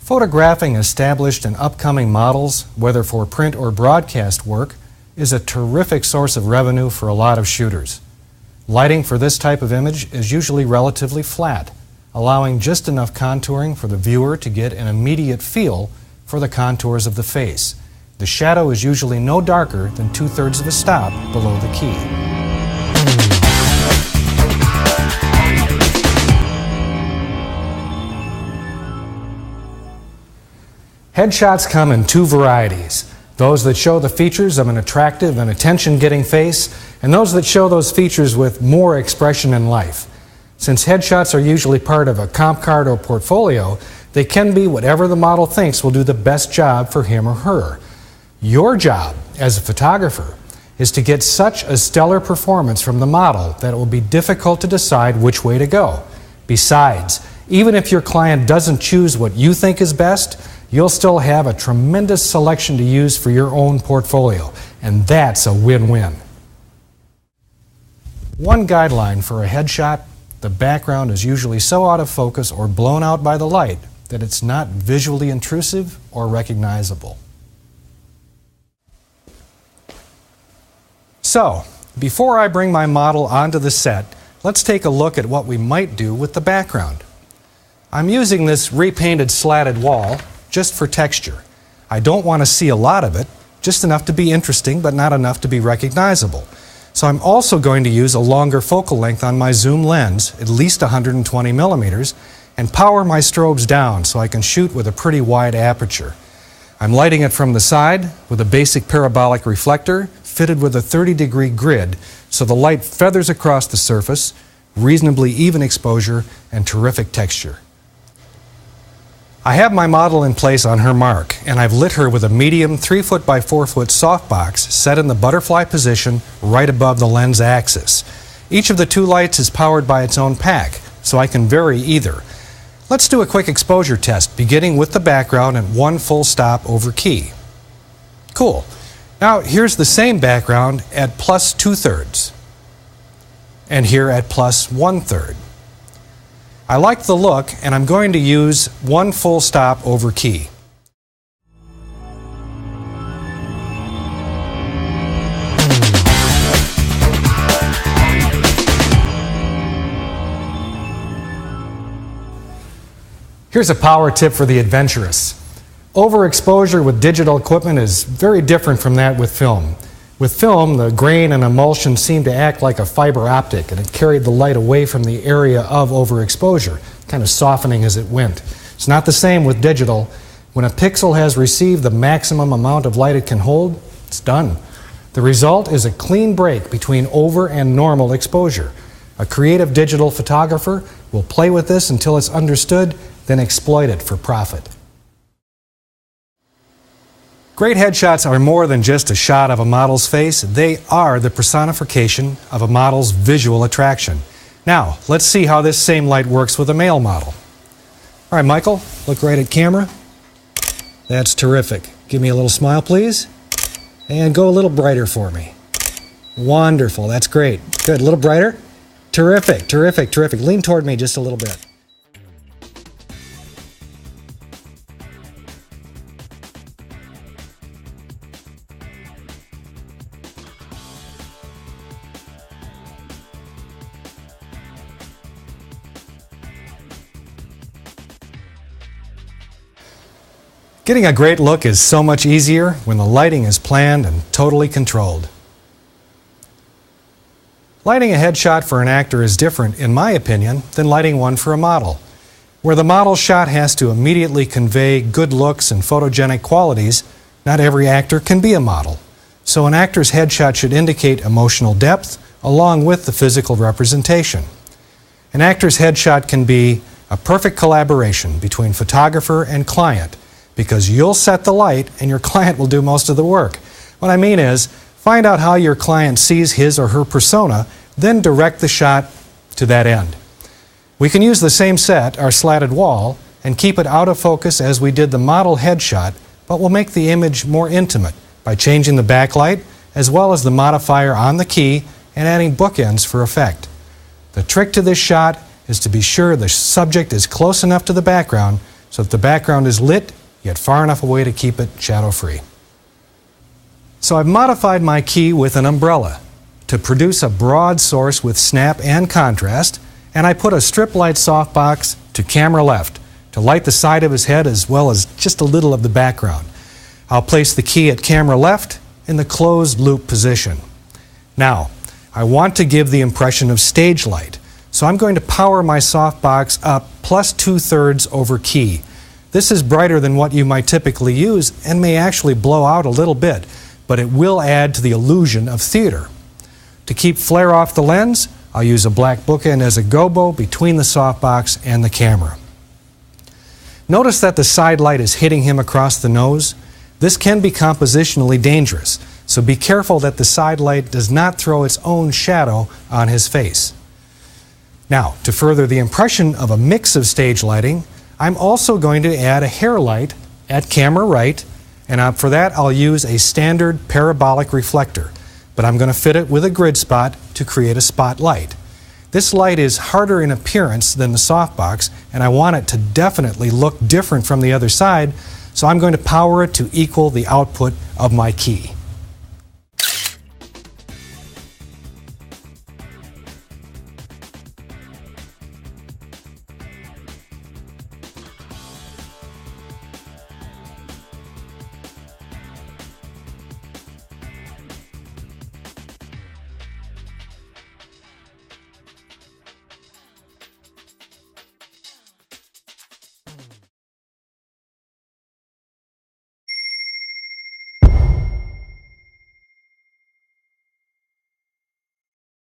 Photographing established and upcoming models, whether for print or broadcast work, is a terrific source of revenue for a lot of shooters. Lighting for this type of image is usually relatively flat, allowing just enough contouring for the viewer to get an immediate feel for the contours of the face. The shadow is usually no darker than 2/3 of a stop below the key. Headshots come in two varieties: those that show the features of an attractive and attention-getting face, and those that show those features with more expression in life. Since headshots are usually part of a comp card or portfolio, they can be whatever the model thinks will do the best job for him or her. Your job as a photographer is to get such a stellar performance from the model that it will be difficult to decide which way to go. Besides, even if your client doesn't choose what you think is best, you'll still have a tremendous selection to use for your own portfolio, and that's a win-win. One guideline for a headshot: the background is usually so out of focus or blown out by the light that it's not visually intrusive or recognizable. So, before I bring my model onto the set, let's take a look at what we might do with the background. I'm using this repainted slatted wall just for texture. I don't want to see a lot of it, just enough to be interesting but not enough to be recognizable. So I'm also going to use a longer focal length on my zoom lens, at least 120 millimeters, and power my strobes down so I can shoot with a pretty wide aperture. I'm lighting it from the side with a basic parabolic reflector fitted with a 30-degree grid so the light feathers across the surface, reasonably even exposure, and terrific texture. I have my model in place on her mark, and I've lit her with a medium 3-foot by 4-foot softbox set in the butterfly position right above the lens axis. Each of the two lights is powered by its own pack, so I can vary either. Let's do a quick exposure test, beginning with the background at 1 full stop over key. Cool. Now here's the same background at plus 2/3, and here at plus 1/3. I like the look, and I'm going to use 1 full stop over key. Here's a power tip for the adventurous. Overexposure with digital equipment is very different from that with film. With film, the grain and emulsion seemed to act like a fiber optic, and it carried the light away from the area of overexposure, kind of softening as it went. It's not the same with digital. When a pixel has received the maximum amount of light it can hold, it's done. The result is a clean break between over and normal exposure. A creative digital photographer will play with this until it's understood, then exploit it for profit. Great headshots are more than just a shot of a model's face. They are the personification of a model's visual attraction. Now, let's see how this same light works with a male model. All right, Michael, look right at camera. That's terrific. Give me a little smile, please. And go a little brighter for me. Wonderful, that's great. Good, a little brighter. Terrific, terrific, terrific. Lean toward me just a little bit. Getting a great look is so much easier when the lighting is planned and totally controlled. Lighting a headshot for an actor is different, in my opinion, than lighting one for a model. Where the model shot has to immediately convey good looks and photogenic qualities, not every actor can be a model. So an actor's headshot should indicate emotional depth along with the physical representation. An actor's headshot can be a perfect collaboration between photographer and client, because you'll set the light and your client will do most of the work. What I mean is, find out how your client sees his or her persona, then direct the shot to that end. We can use the same set, our slatted wall, and keep it out of focus as we did the model headshot, but we'll make the image more intimate by changing the backlight as well as the modifier on the key and adding bookends for effect. The trick to this shot is to be sure the subject is close enough to the background so that the background is lit, yet far enough away to keep it shadow-free. So I've modified my key with an umbrella to produce a broad source with snap and contrast, and I put a strip light softbox to camera left to light the side of his head as well as just a little of the background. I'll place the key at camera left in the closed loop position. Now, I want to give the impression of stage light, so I'm going to power my softbox up plus 2/3 over key. This is brighter than what you might typically use and may actually blow out a little bit, but it will add to the illusion of theater. To keep flare off the lens, I'll use a black bookend as a gobo between the softbox and the camera. Notice that the side light is hitting him across the nose. This can be compositionally dangerous, so be careful that the side light does not throw its own shadow on his face. Now, to further the impression of a mix of stage lighting, I'm also going to add a hair light at camera right, and for that I'll use a standard parabolic reflector, but I'm going to fit it with a grid spot to create a spotlight. This light is harder in appearance than the softbox, and I want it to definitely look different from the other side, so I'm going to power it to equal the output of my key.